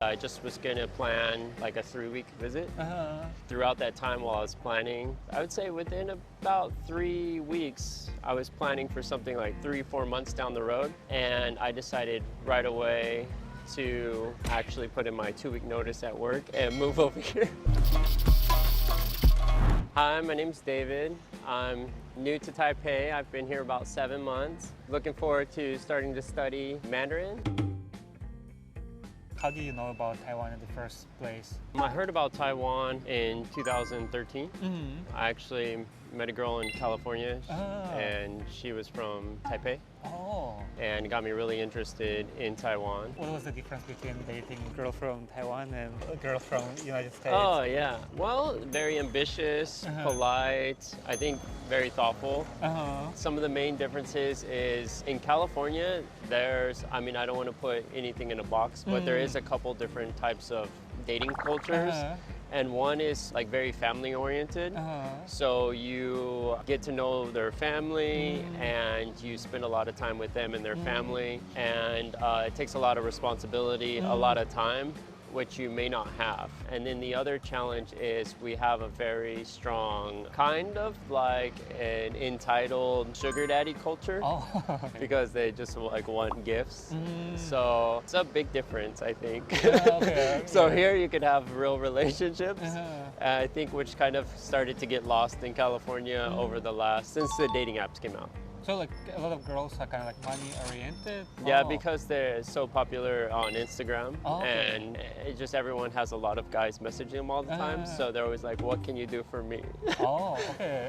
I just was going to plan like a 3-week visit. Throughout that time while I was planning, I would say within about 3 weeks, I was planning for something like 3-4 months down the road. And I decided right away to actually put in my 2-week notice at work and move over here. Hi, my name's David. I'm new to Taipei. I've been here about 7 months. Looking forward to starting to study Mandarin. How do you know about Taiwan in the first place? I heard about Taiwan in 2013. I actually met a girl in California, and she was from Taipei. And it got me really interested in Taiwan. What was the difference between dating a girl from Taiwan and a girl from United States? Oh, yeah. Well, very ambitious, polite, I think very thoughtful. Some of the main differences is in California, I don't want to put anything in a box, but there is a couple different types of dating cultures. And one is like very family oriented. So you get to know their family and you spend a lot of time with them and their family. And it takes a lot of responsibility, a lot of time, which you may not have. And then the other challenge is we have a very strong kind of like an entitled sugar daddy culture because they just like want gifts. So it's a big difference, I think. So here you could have real relationships, I think, which kind of started to get lost in California since the dating apps came out. So like a lot of girls are kind of like money oriented? Yeah, because they're so popular on Instagram and everyone has a lot of guys messaging them all the time. So they're always like, what can you do for me?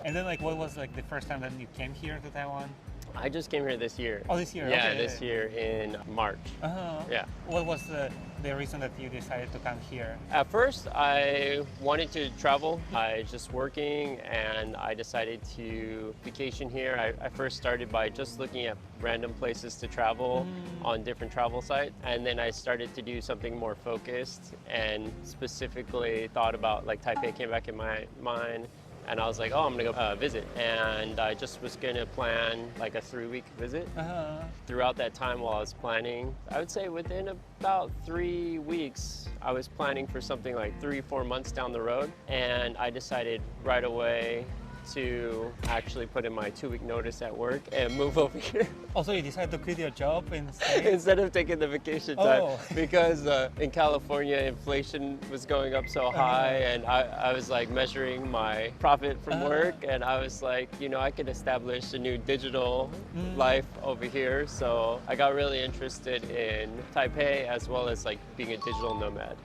And then like what was like the first time that you came here to Taiwan? I just came here this year. Oh, this year? Yeah, this year in March. Yeah. What was the reason that you decided to come here? At first, I wanted to travel. I was just working and I decided to vacation here. I first started by just looking at random places to travel on different travel sites. And then I started to do something more focused and specifically thought about like Taipei came back in my mind. And I was like, I'm gonna go visit. And I just was gonna plan like a 3-week visit. Throughout that time while I was planning, I would say within about 3 weeks, I was planning for something like 3-4 months down the road. And I decided right away to actually put in my 2-week notice at work and move over here. Also, you decided to quit your job instead of taking the vacation time because in California, inflation was going up so high and I was like measuring my profit from work and I was like, I could establish a new digital life over here. So I got really interested in Taipei as well as like being a digital nomad.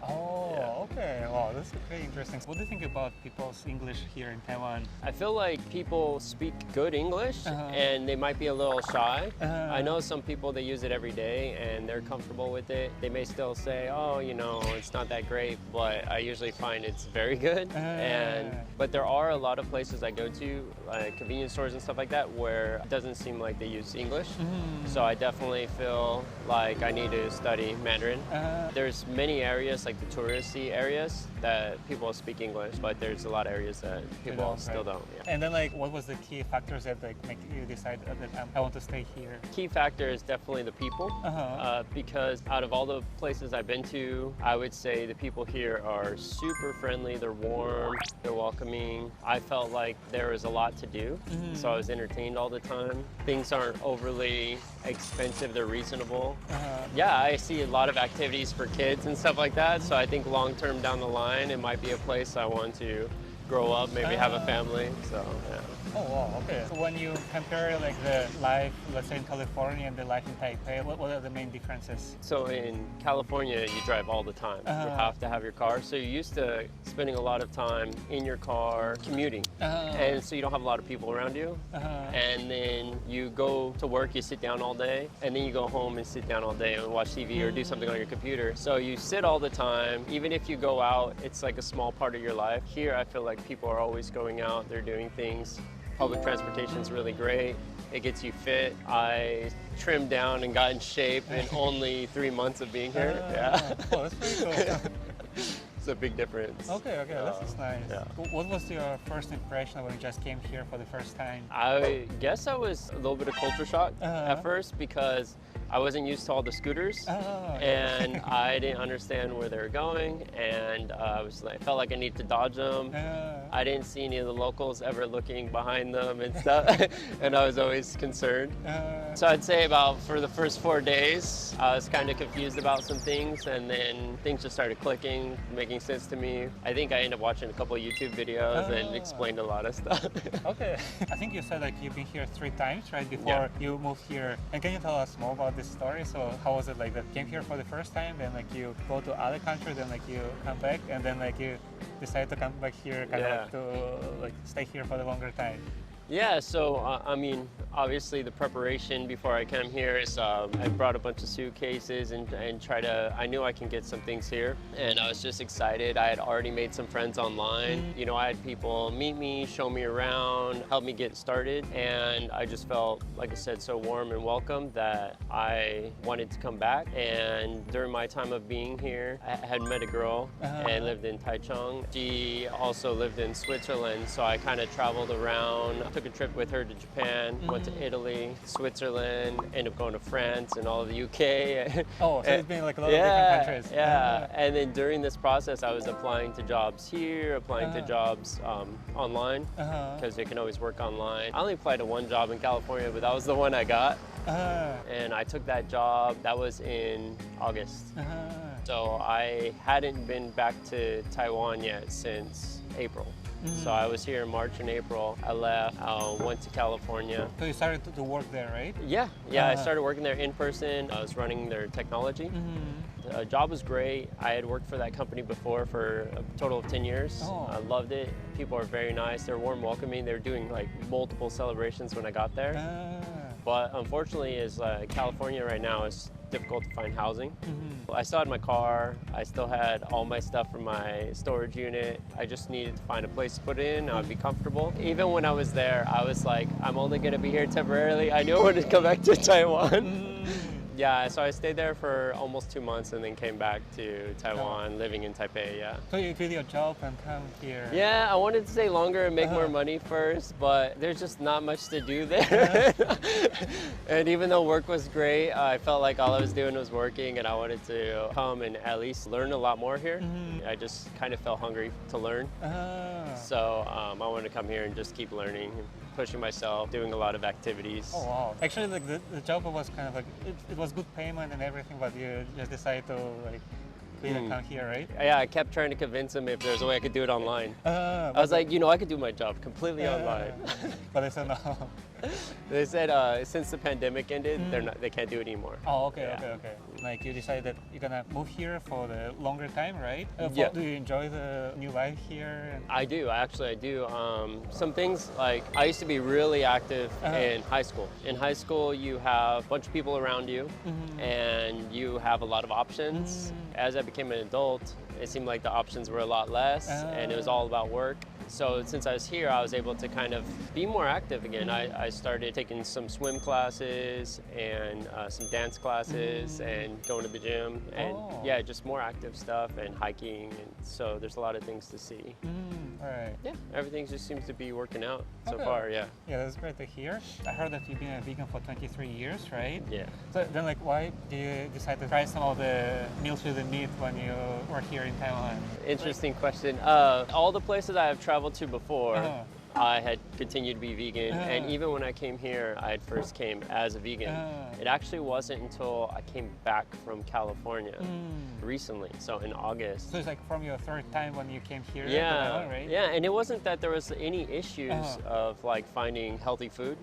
Okay. Wow, that's very interesting. What do you think about people's English here in Taiwan? I feel like people speak good English and they might be a little shy. I know some people, they use it every day and they're comfortable with it. They may still say, it's not that great, but I usually find it's very good. But there are a lot of places I go to, like convenience stores and stuff like that, where it doesn't seem like they use English. So I definitely feel like I need to study Mandarin. There's many areas, like the touristy areas, that people speak English, but there's a lot of areas that people still don't. And then like, what was the key factors that like make you decide that I want to stay here? Key factor is definitely the people, because out of all the places I've been to, I would say the people here are super friendly, they're warm, they're welcoming. I felt like there was a lot to do, so I was entertained all the time. Things aren't overly expensive, they're reasonable. Yeah, I see a lot of activities for kids and stuff like that, so I think long-term down the line, it might be a place I want to grow up, maybe have a family, so yeah. Oh, wow, okay. So when you compare like the life, let's say in California and the life in Taipei, what are the main differences? So in California, you drive all the time. You have to have your car. So you're used to spending a lot of time in your car commuting. And so you don't have a lot of people around you. And then you go to work, you sit down all day, and then you go home and sit down all day and watch TV or do something on your computer. So you sit all the time. Even if you go out, it's like a small part of your life. Here, I feel like people are always going out, they're doing things. Public transportation is really great. It gets you fit. I trimmed down and got in shape in only 3 months of being here. Oh, that's pretty cool. It's a big difference. Okay, that's nice. Yeah. What was your first impression when you just came here for the first time? I guess I was a little bit of culture shock at first because I wasn't used to all the scooters, and I didn't understand where they were going, and I felt like I needed to dodge them. I didn't see any of the locals ever looking behind them and stuff, and I was always concerned. So I'd say for the first 4 days, I was kind of confused about some things, and then things just started clicking, making sense to me. I think I ended up watching a couple of YouTube videos and explained a lot of stuff. Okay. I think you said like you've been here 3 times, right, before you moved here. And can you tell us more about this story? So how was it like that you came here for the first time, then like you go to other country, then like you come back, and then like you decide to come back here kind of to like stay here for the longer time? Yeah, so I mean, obviously the preparation before I came here is I brought a bunch of suitcases and I knew I can get some things here, and I was just excited. I had already made some friends online. You know, I had people meet me, show me around, help me get started, and I just felt, like I said, so warm and welcome that I wanted to come back. And during my time of being here, I had met a girl and lived in Taichung. She also lived in Switzerland, so I kind of traveled around. Took a trip with her to Japan, went to Italy, Switzerland, ended up going to France and all of the UK. Oh, so it's been like a lot of different countries. Yeah, and then during this process, I was applying to jobs here, applying to jobs online, because you can always work online. I only applied to one job in California, but that was the one I got. And I took that job. That was in August. So I hadn't been back to Taiwan yet since April. So I was here in March and April. I left, went to California. So you started to work there, right? Yeah, I started working there in person. I was running their technology. The job was great. I had worked for that company before for a total of 10 years. I loved it. People are very nice. They're warm welcoming. They were doing like multiple celebrations when I got there. But unfortunately, California right now is difficult to find housing. I still had my car. I still had all my stuff from my storage unit. I just needed to find a place to put it in. I would be comfortable. Even when I was there, I was like, I'm only going to be here temporarily. I knew I wanted to come back to Taiwan. Yeah, so I stayed there for almost 2 months and then came back to Taiwan, living in Taipei, So you quit your job and come here? Yeah, I wanted to stay longer and make more money first, but there's just not much to do there. And even though work was great, I felt like all I was doing was working, and I wanted to come and at least learn a lot more here. I just kind of felt hungry to learn. So I wanted to come here and just keep learning, pushing myself, doing a lot of activities. Oh wow! Actually, like the job was kind of like it was good payment and everything, but you just decided to like quit and come here, right? Yeah, I kept trying to convince him if there's a way I could do it online. I was like, you know, I could do my job completely online. But they said no. They said since the pandemic ended, they can't do it anymore. Oh, okay. Like you decided that you're gonna move here for the longer time, right? Yeah. Do you enjoy the new life here? I do, actually I do. Some things, like I used to be really active in high school. In high school, you have a bunch of people around you and you have a lot of options. As I became an adult, it seemed like the options were a lot less and it was all about work. So since I was here, I was able to kind of be more active again. I started taking some swim classes and some dance classes and going to the gym and yeah, just more active stuff and hiking. And so there's a lot of things to see. Right. Yeah, everything just seems to be working out so far, yeah. Yeah, that's great to hear. I heard that you've been a vegan for 23 years, right? Yeah. So then like why do you decide to try some of the meals with the meat when you were here in Taiwan? Interesting question. All the places I have traveled to before, I had continued to be vegan, and even when I came here, I had first came as a vegan. It actually wasn't until I came back from California recently, so in August. So it's like from your third time when you came here? Yeah, right? Yeah, and it wasn't that there was any issues of like finding healthy food.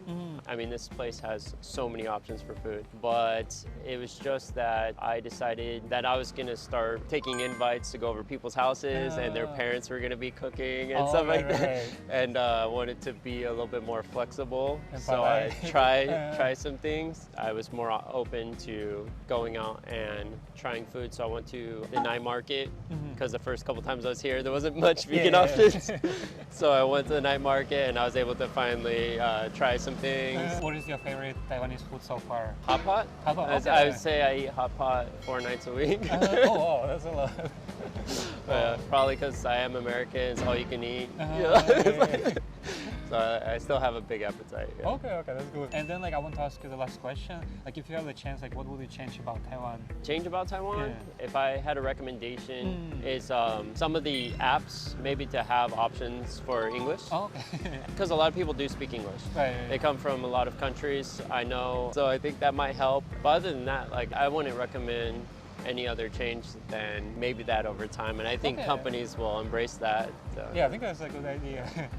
I mean, this place has so many options for food, but it was just that I decided that I was gonna start taking invites to go over people's houses, and their parents were gonna be cooking and stuff like that. And I wanted to be a little bit more flexible, so I tried some things. I was more open to going out and trying food, so I went to the night market because the first couple times I was here, there wasn't much vegan options. So I went to the night market and I was able to finally try some things. What is your favorite Taiwanese food so far? Hot pot? Hot pot, okay. I would say I eat hot pot 4 nights a week. Oh wow, that's a lot. Probably because I am American, it's all you can eat. So I still have a big appetite. Yeah. Okay, that's good. And then like I want to ask you the last question. Like if you have the chance, like what would you change about Taiwan? Change about Taiwan? Yeah. If I had a recommendation, is some of the apps maybe to have options for English. Oh, okay. Because a lot of people do speak English. Right. They come from a lot of countries, I know. So I think that might help. But other than that, like I wouldn't recommend any other change than maybe that over time. And I think companies will embrace that. So. Yeah, I think that's a good idea.